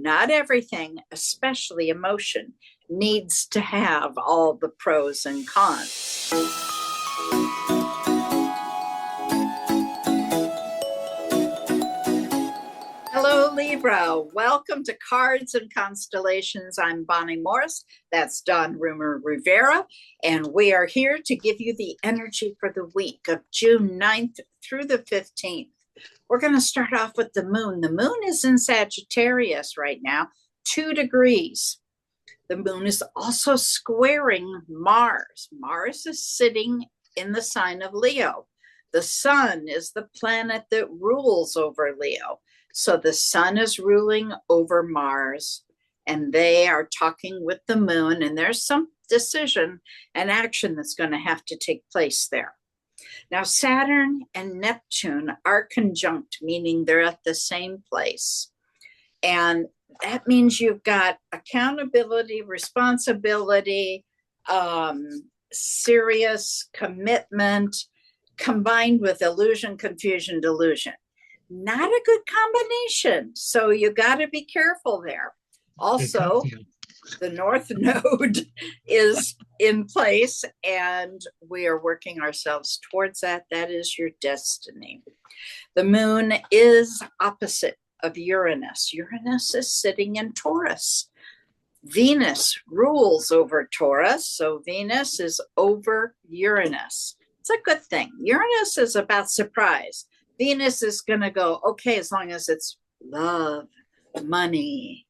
Not everything, especially emotion, needs to have all the pros and cons. Hello, Libra. Welcome to Cards and Constellations. I'm Bonnie Morris. That's Don Rumor Rivera. And we are here to give you the energy for the week of June 9th through the 15th. We're going to start off with the moon. The moon is in Sagittarius right now, 2 degrees. The moon is also squaring Mars. Mars is sitting in the sign of Leo. The sun is the planet that rules over Leo. So the sun is ruling over Mars, and they are talking with the moon, and there's some decision and action that's going to have to take place there. Now, Saturn and Neptune are conjunct, meaning they're at the same place. And that means you've got accountability, responsibility, serious commitment, combined with illusion, confusion, delusion. Not a good combination. So you got to be careful there. Also, the North Node is in place, and we are working ourselves towards that. That is your destiny. The moon is opposite of Uranus. Uranus is sitting in Taurus. Venus rules over Taurus, so Venus is over Uranus. It's a good thing. Uranus is about surprise. Venus is going to go, okay, as long as it's love, money,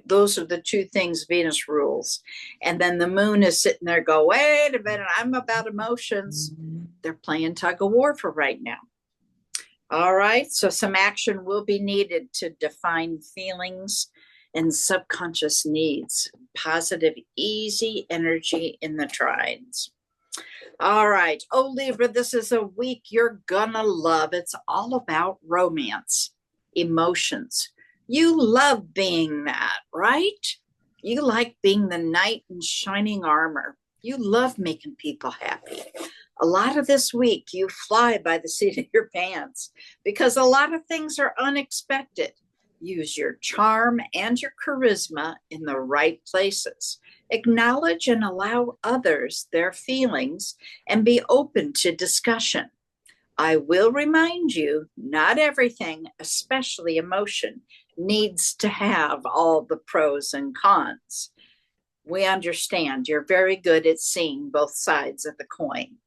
those are the two things Venus rules. And then the moon is sitting there go, wait a minute, I'm about emotions. They're playing tug of war for right now. All right, so some action will be needed to define feelings and subconscious needs. Positive, easy energy in the trines. All right. Oh, Libra, this is a week you're gonna love. It's all about romance, emotions. You love being that, right? You like being the knight in shining armor. You love making people happy. A lot of this week, you fly by the seat of your pants because a lot of things are unexpected. Use your charm and your charisma in the right places. Acknowledge and allow others their feelings and be open to discussion. I will remind you, not everything, especially emotion, needs to have all the pros and cons. We understand you're very good at seeing both sides of the coin.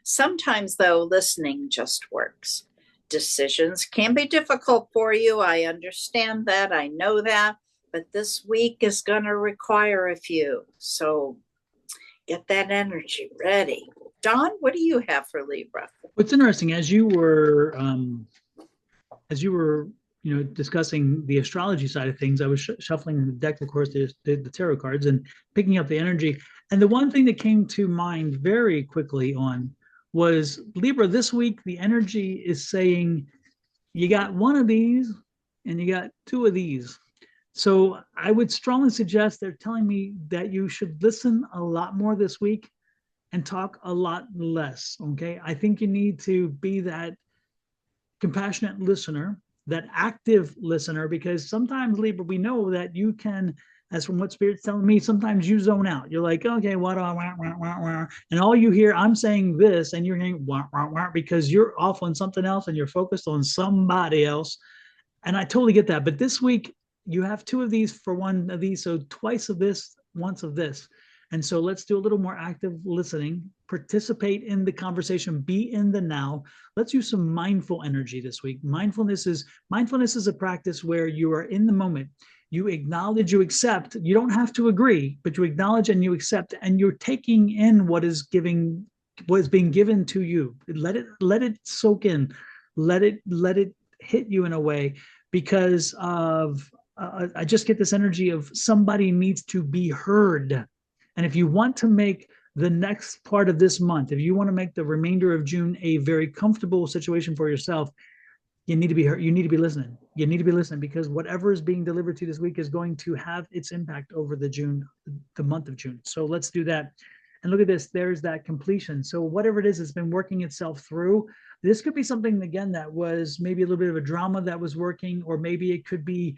Sometimes, though, listening just works. Decisions can be difficult for you. I understand that. I know that. But this week is going to require a few. So get that energy ready. Dawn, what do you have for Libra? What's interesting, as you were discussing the astrology side of things, I was shuffling the deck, of course, the tarot cards, and picking up the energy. And the one thing that came to mind very quickly was Libra. This week, the energy is saying you got one of these and you got two of these. So I would strongly suggest, they're telling me that you should listen a lot more this week and talk a lot less, okay? I think you need to be that compassionate listener, that active listener, because sometimes, Libra, we know that you can, as from what Spirit's telling me, sometimes you zone out. You're like, okay, what, and all you hear, I'm saying this, and you're hearing because you're off on something else and you're focused on somebody else. And I totally get that. But this week, you have two of these for one of these, so twice of this, once of this. And so let's do a little more active listening, participate in the conversation, be in the now. Let's use some mindful energy this week. Mindfulness is a practice where you are in the moment. You acknowledge, you accept. You don't have to agree, but you acknowledge and you accept, and you're taking in what is being given to you. Let it soak in. Let it hit you in a way, because of I just get this energy of somebody needs to be heard. And if you want to make the next part of this month, if you want to make the remainder of June a very comfortable situation for yourself, you need to be heard. You need to be listening. You need to be listening, because whatever is being delivered to you this week is going to have its impact over the month of June. So let's do that. And look at this, there's that completion. So whatever it is, it's been working itself through. This could be something, again, that was maybe a little bit of a drama that was working, or maybe it could be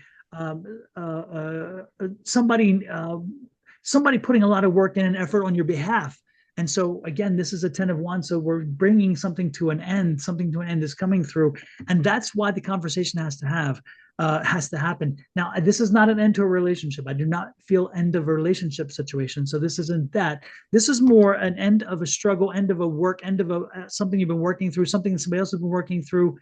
somebody somebody putting a lot of work in and effort on your behalf. And so again, this is a 10 of Wands. So we're bringing something to an end. Something to an end is coming through, and that's why the conversation has to happen. Now, this is not an end to a relationship. I do not feel end of a relationship situation. So this isn't that. This is more an end of a struggle, end of a work, end of a something you've been working through, something that somebody else has been working through.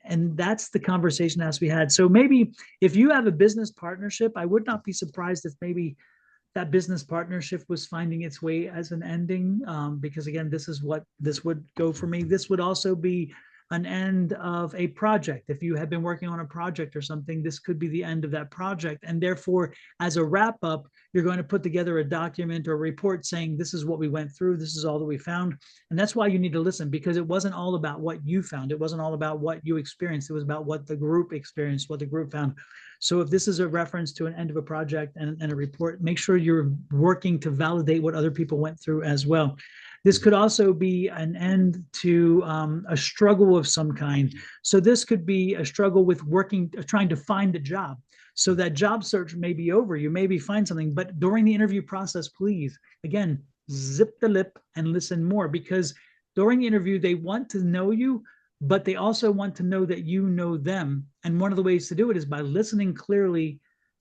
And that's the conversation has to be had. So maybe if you have a business partnership, I would not be surprised if maybe that business partnership was finding its way as an ending, because again, this is what this would go for me. This would also be an end of a project. If you have been working on a project or something, this could be the end of that project. And therefore, as a wrap up, you're going to put together a document or a report saying, this is what we went through. This is all that we found. And that's why you need to listen, because it wasn't all about what you found. It wasn't all about what you experienced. It was about what the group experienced, what the group found. So if this is a reference to an end of a project and a report, make sure you're working to validate what other people went through as well. This could also be an end to a struggle of some kind. So this could be a struggle with trying to find a job. So that job search may be over. You maybe find something, but during the interview process, please, again, zip the lip and listen more, because during the interview, they want to know you, but they also want to know that you know them. And one of the ways to do it is by listening clearly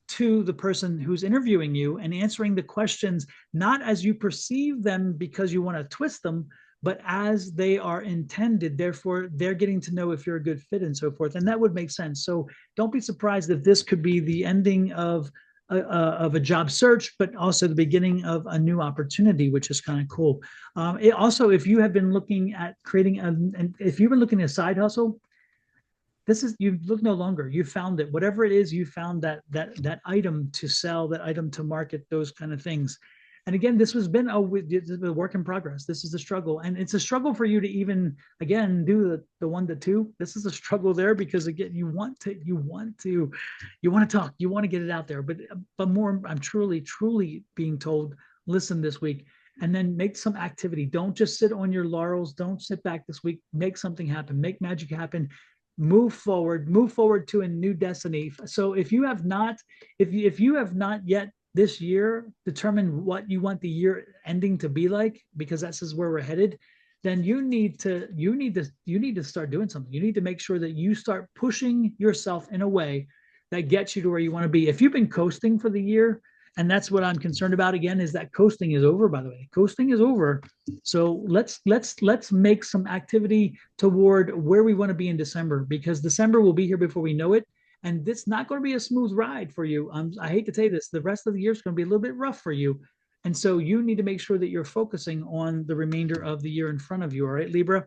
to the person who's interviewing you and answering the questions, not as you perceive them because you want to twist them, but as they are intended. Therefore, they're getting to know if you're a good fit and so forth. And that would make sense. So don't be surprised if this could be the ending of a job search, but also the beginning of a new opportunity, which is kind of cool. Also, if you have been looking at creating if you've been looking at a side hustle, this is, you look no longer, you found it. Whatever it is, you found that item to sell, that item to market, those kind of things. And again, this has been a work in progress. This is the struggle. And it's a struggle for you to even, again, do the 1 to 2. This is a struggle there, because again, you want to talk, you want to get it out there. But more, I'm truly being told, listen this week, and then make some activity. Don't just sit on your laurels. Don't sit back this week. Make something happen. Make magic happen. Move forward to a new destiny. So if you have not yet this year determined what you want the year ending to be like, because that's is where we're headed, then you need to start doing something. You need to make sure that you start pushing yourself in a way that gets you to where you want to be. If you've been coasting for the year, and that's what I'm concerned about, again, is that coasting is over, by the way. Coasting is over. So let's make some activity toward where we want to be in December, because December will be here before we know it. And it's not going to be a smooth ride for you. I hate to say this, the rest of the year is going to be a little bit rough for you. And so you need to make sure that you're focusing on the remainder of the year in front of you. All right, Libra.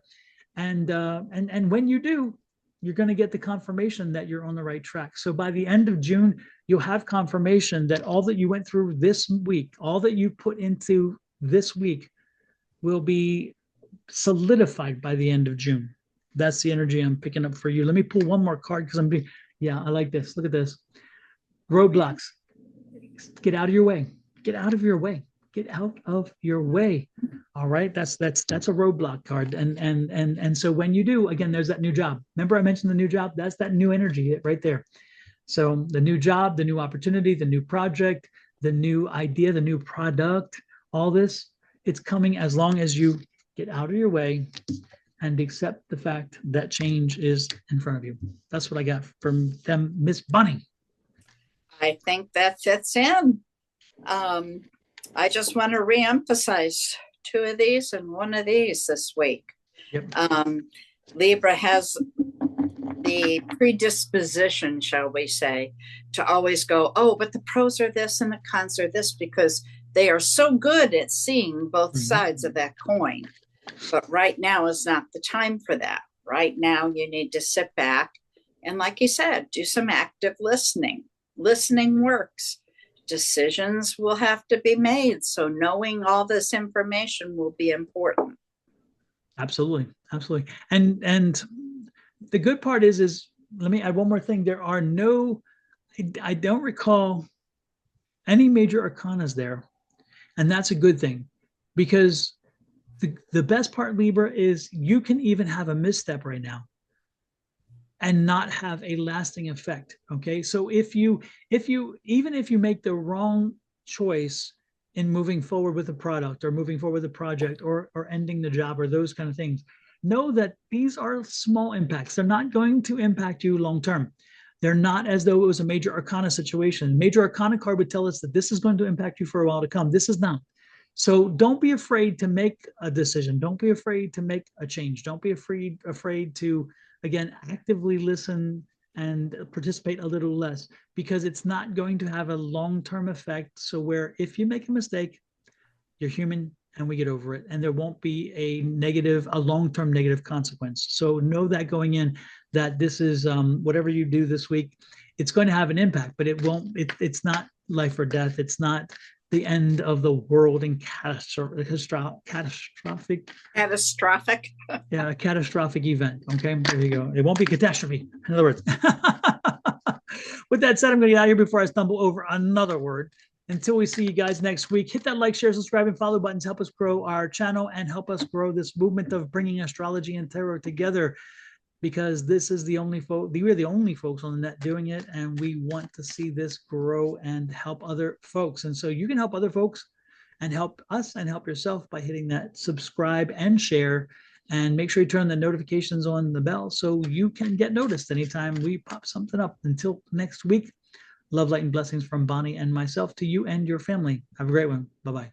And when you do, you're going to get the confirmation that you're on the right track. So by the end of June, you'll have confirmation that all that you went through this week, all that you put into this week, will be solidified by the end of June. That's the energy I'm picking up for you. Let me pull one more card, because I like this. Look at this. Roadblocks. Get out of your way. Get out of your way. Get out of your way. All right. That's a roadblock card. And so when you do, again, there's that new job. Remember I mentioned the new job? That's that new energy right there. So the new job, the new opportunity, the new project, the new idea, the new product, all this, it's coming as long as you get out of your way and accept the fact that change is in front of you. That's what I got from them, Miss Bunny. I think that fits in. I just want to reemphasize 2 of these and 1 of these this week. Yep. Libra has the predisposition, shall we say, to always go, oh, but the pros are this and the cons are this, because they are so good at seeing both sides of that coin. But right now is not the time for that. Right now, you need to sit back and, like you said, do some active listening. Listening works. Decisions will have to be made. So knowing all this information will be important. Absolutely. And the good part is let me add one more thing. There are I don't recall any major arcanas there. And that's a good thing, because the best part, Libra, is you can even have a misstep right now. and not have a lasting effect. Okay. So even if you make the wrong choice in moving forward with a product or moving forward with a project or ending the job or those kind of things, know that these are small impacts. They're not going to impact you long term. They're not as though it was a major arcana situation. Major arcana card would tell us that this is going to impact you for a while to come. This is not. So don't be afraid to make a decision. Don't be afraid to make a change. Don't be afraid to, again, actively listen and participate a little less, because it's not going to have a long-term effect. So where if you make a mistake, you're human and we get over it, and there won't be a long-term negative consequence. So know that going in, that this is whatever you do this week, it's going to have an impact, but it's not life or death. It's not the end of the world and catastrophic yeah, a catastrophic event. Okay, there you go. It won't be catastrophe, in other words. With that said, I'm going to get out of here before I stumble over another word. Until we see you guys next week, hit that like, share, subscribe, and follow buttons. Help us grow our channel and help us grow this movement of bringing astrology and tarot together, because this is we're the only folks on the net doing it, and we want to see this grow and help other folks. And so you can help other folks and help us and help yourself by hitting that subscribe and share, and make sure you turn the notifications on the bell so you can get noticed anytime we pop something up. Until next week, love, light, and blessings from Bonnie and myself to you and your family. Have a great one. Bye-bye.